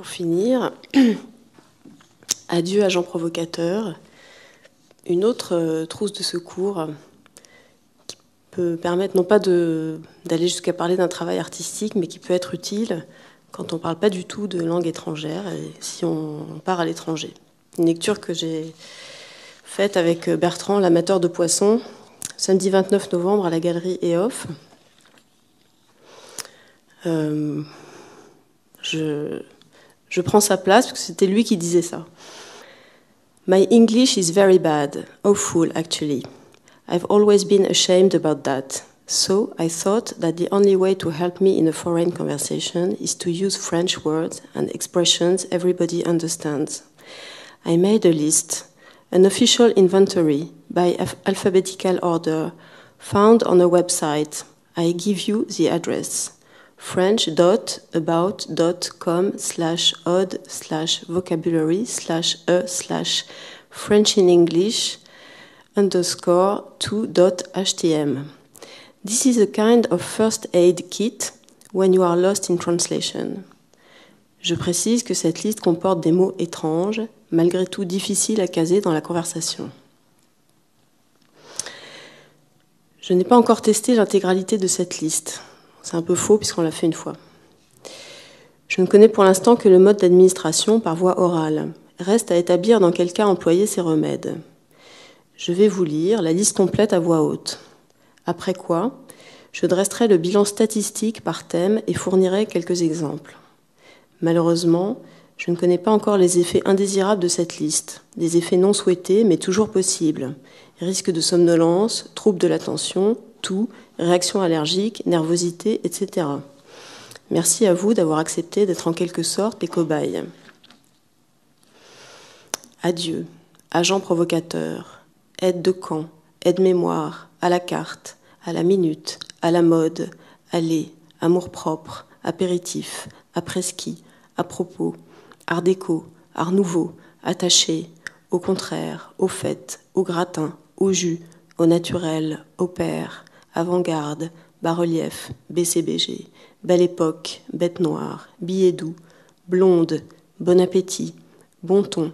pour finir, adieu agent provocateur, une autre trousse de secours qui peut permettre non pas d'aller jusqu'à parler d'un travail artistique, mais qui peut être utile quand on ne parle pas du tout de langue étrangère et si on part à l'étranger. Une lecture que j'ai faite avec Bertrand, l'amateur de poissons, samedi 29 novembre à la galerie EOF. Je prends sa place parce que c'était lui qui disait ça. My English is very bad, awful actually. I've always been ashamed about that. So I thought that the only way to help me in a foreign conversation is to use French words and expressions everybody understands. I made a list, an official inventory by alphabetical order, found on a website. I give you the address. french.about.com/odd/Frenchinenglish_2.htm. This is a kind of first aid kit when you are lost in translation. Je précise que cette liste comporte des mots étranges, malgré tout difficiles à caser dans la conversation. Je n'ai pas encore testé l'intégralité de cette liste. C'est un peu faux puisqu'on l'a fait une fois. Je ne connais pour l'instant que le mode d'administration par voie orale. Reste à établir dans quel cas employer ces remèdes. Je vais vous lire la liste complète à voix haute. Après quoi, je dresserai le bilan statistique par thème et fournirai quelques exemples. Malheureusement, je ne connais pas encore les effets indésirables de cette liste, des effets non souhaités mais toujours possibles. Risque de somnolence, troubles de l'attention, toux, réactions allergiques, nervosité, etc. Merci à vous d'avoir accepté d'être en quelque sorte les cobayes. Adieu, agent provocateur, aide de camp, aide-mémoire, à la carte, à la minute, à la mode, aller, amour-propre, apéritif, après-ski, à propos, art déco, art nouveau, attaché, au contraire, au fait, au gratin, au jus, au naturel, au père, avant-garde, bas-relief, BCBG, belle époque, bête noire, billet doux, blonde, bon appétit, bon ton,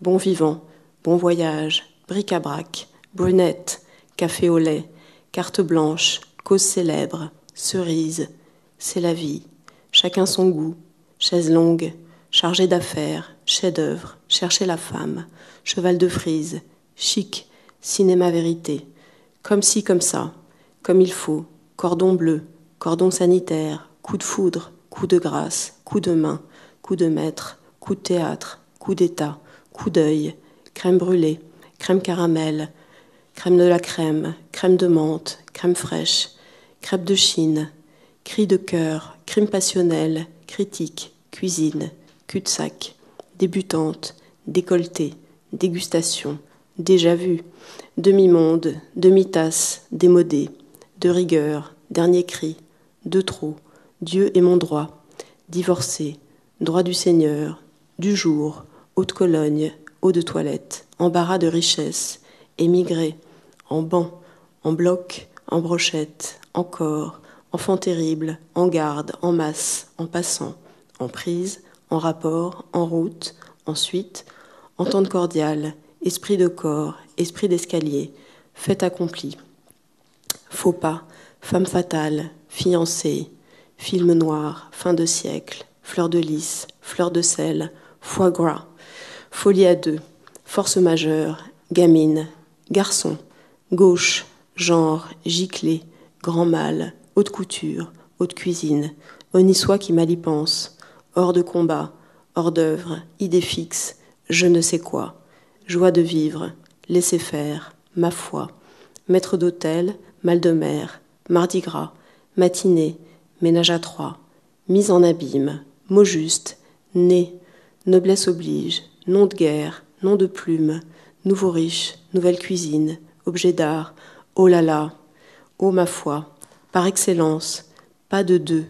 bon vivant, bon voyage, bric-à-brac, brunette, café au lait, carte blanche, cause célèbre, cerise, c'est la vie, chacun son goût, chaise longue, chargé d'affaires, chef-d'œuvre, chercher la femme, cheval de frise, chic, cinéma vérité, comme ci, comme ça, comme il faut, cordon bleu, cordon sanitaire, coup de foudre, coup de grâce, coup de main, coup de maître, coup de théâtre, coup d'état, coup d'œil, crème brûlée, crème caramel, crème de la crème de menthe, crème fraîche, crêpe de Chine, cri de cœur, crime passionnel, critique, cuisine, cul-de-sac, débutante, décolleté, dégustation, déjà vu, demi-monde, demi-tasse, démodé, de rigueur, dernier cri, de trop, Dieu est mon droit, divorcé, droit du Seigneur, du jour, eau de Cologne, eau de toilette, embarras de richesse, émigré, en banc, en bloc, en brochette, encore, enfant terrible, en garde, en masse, en passant, en prise, en rapport, en route, ensuite, entente cordiale, esprit de corps, esprit d'escalier, fait accompli. Faux pas, femme fatale, fiancée, film noir, fin de siècle, fleur de lys, fleur de sel, foie gras, folie à deux, force majeure, gamine, garçon, gauche, genre, giclée, grand mal, haute couture, haute cuisine, honnissoi qui mal y pense, hors de combat, hors d'œuvre, idée fixe, je ne sais quoi, joie de vivre, laisser faire, ma foi, maître d'hôtel, mal de mer, mardi gras, matinée, ménage à trois, mise en abîme, mot juste, né, noblesse oblige, nom de guerre, nom de plume, nouveau riche, nouvelle cuisine, objet d'art, oh là là, oh ma foi, par excellence, pas de deux,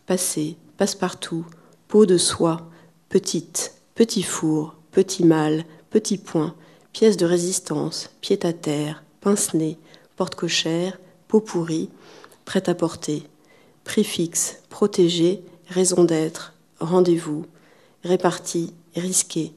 passé, passe-partout, peau de soie, petite, petit four, petit mal, petit point, pièce de résistance, pied-à-terre, pince-nez, porte cochère, peau pourrie, prêt-à-porter, prix fixe, protégé, raison d'être, rendez-vous, répartie, risquée,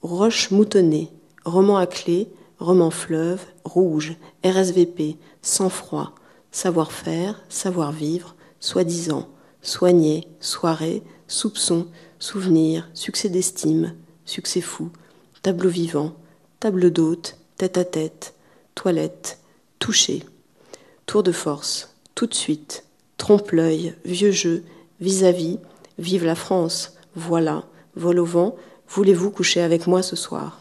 roche moutonnée, roman à clé, roman fleuve, rouge, RSVP, sang-froid, savoir-faire, savoir-vivre, soi-disant, soigner, soirée, soupçon, souvenir, succès d'estime, succès fou, tableau vivant, table d'hôte, tête-à-tête, toilette, toucher, tour de force, tout de suite, trompe-l'œil, vieux jeu, vis-à-vis, vive la France, voilà, vol au vent, voulez-vous coucher avec moi ce soir ?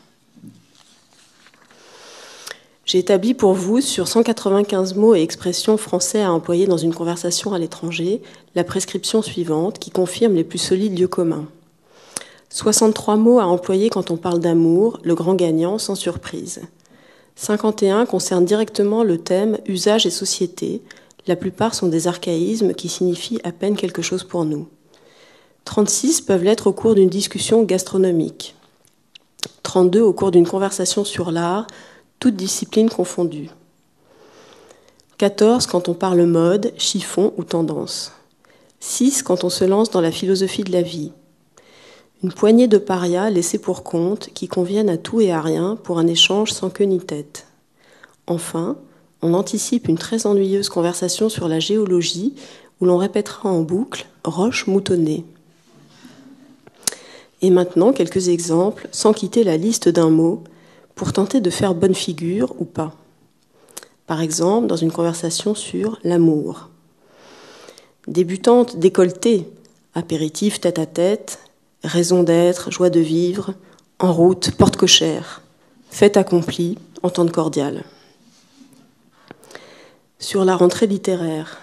J'ai établi pour vous, sur 195 mots et expressions français à employer dans une conversation à l'étranger, la prescription suivante qui confirme les plus solides lieux communs. 63 mots à employer quand on parle d'amour, le grand gagnant, sans surprise. 51 concernent directement le thème usage et société. La plupart sont des archaïsmes qui signifient à peine quelque chose pour nous. 36 peuvent l'être au cours d'une discussion gastronomique. 32 au cours d'une conversation sur l'art, toutes disciplines confondues. 14 quand on parle mode, chiffon ou tendance. 6 quand on se lance dans la philosophie de la vie. Une poignée de parias laissés pour compte qui conviennent à tout et à rien pour un échange sans queue ni tête. Enfin, on anticipe une très ennuyeuse conversation sur la géologie où l'on répétera en boucle « roche moutonnée ». Et maintenant, quelques exemples, sans quitter la liste d'un mot, pour tenter de faire bonne figure ou pas. Par exemple, dans une conversation sur l'amour. Débutante décolletée, apéritif tête-à-tête, raison d'être, joie de vivre, en route, porte cochère, fait accompli, entente cordiale. Sur la rentrée littéraire,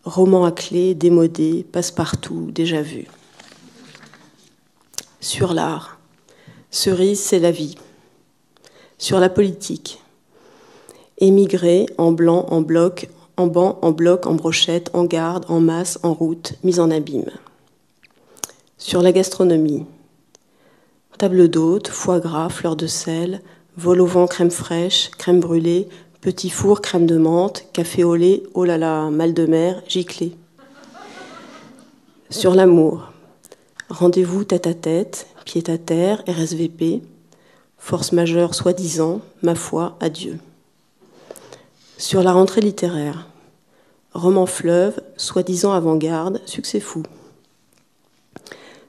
roman à clé, démodé, passe-partout, déjà vu. Sur l'art, cerise, c'est la vie. Sur la politique, émigré, en blanc, en bloc, en banc, en bloc, en brochette, en garde, en masse, en route, mise en abîme. Sur la gastronomie, table d'hôte, foie gras, fleur de sel, vol au vent, crème fraîche, crème brûlée, petit four, crème de menthe, café au lait, oh là là, mal de mer, giclé. Sur l'amour, rendez-vous tête-à-tête, pied-à-terre, RSVP, force majeure soi-disant, ma foi, adieu. Sur la rentrée littéraire, roman fleuve, soi-disant avant-garde, succès fou.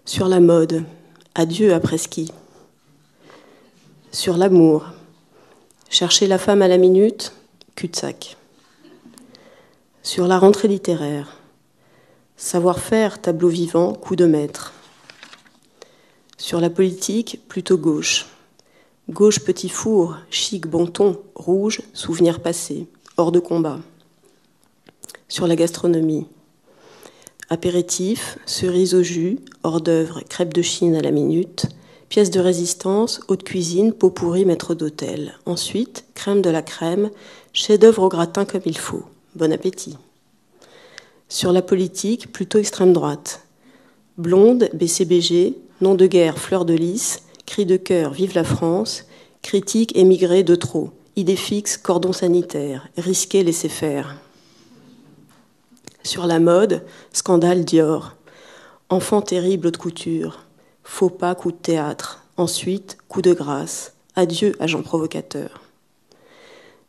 Sur la mode, adieu après-ski. Sur l'amour, chercher la femme à la minute, cul-de-sac. Sur la rentrée littéraire, savoir-faire, tableau vivant, coup de maître. Sur la politique, plutôt gauche. Gauche petit four, chic bon ton, rouge, souvenir passé, hors de combat. Sur la gastronomie, apéritif, cerise au jus, hors d'œuvre, crêpes de Chine à la minute, pièces de résistance, haute cuisine, pot pourri, maître d'hôtel. Ensuite, crème de la crème, chef-d'œuvre au gratin comme il faut. Bon appétit. Sur la politique, plutôt extrême droite. Blonde, BCBG, nom de guerre, fleur de lys, cri de cœur, vive la France, critique, émigré de trop, idée fixe, cordon sanitaire, risqué, laisser faire. Sur la mode, scandale Dior, enfant terrible haute couture, faux pas, coup de théâtre, ensuite, coup de grâce, adieu agent provocateur.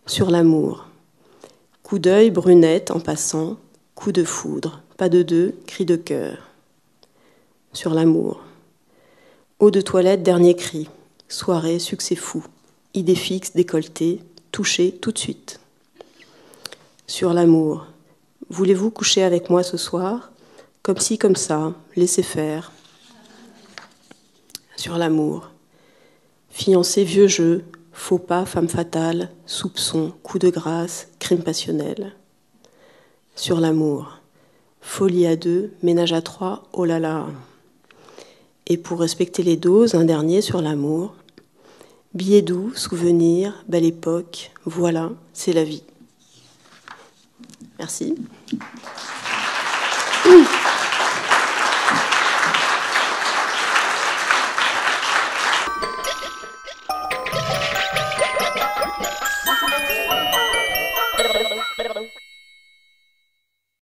Sur l'amour, coup d'œil, brunette en passant, coup de foudre, pas de deux, cri de cœur. Sur l'amour, eau de toilette, dernier cri, soirée, succès fou, idée fixe, décolleté, touché tout de suite. Sur l'amour, voulez-vous coucher avec moi ce soir ? Comme ci, comme ça, laissez faire. Sur l'amour, fiancé, vieux jeu, faux pas, femme fatale, soupçon, coup de grâce, crime passionnel. Sur l'amour, folie à deux, ménage à trois, oh là là. Et pour respecter les doses, un dernier sur l'amour. Billet doux, souvenir, belle époque, voilà, c'est la vie. Merci.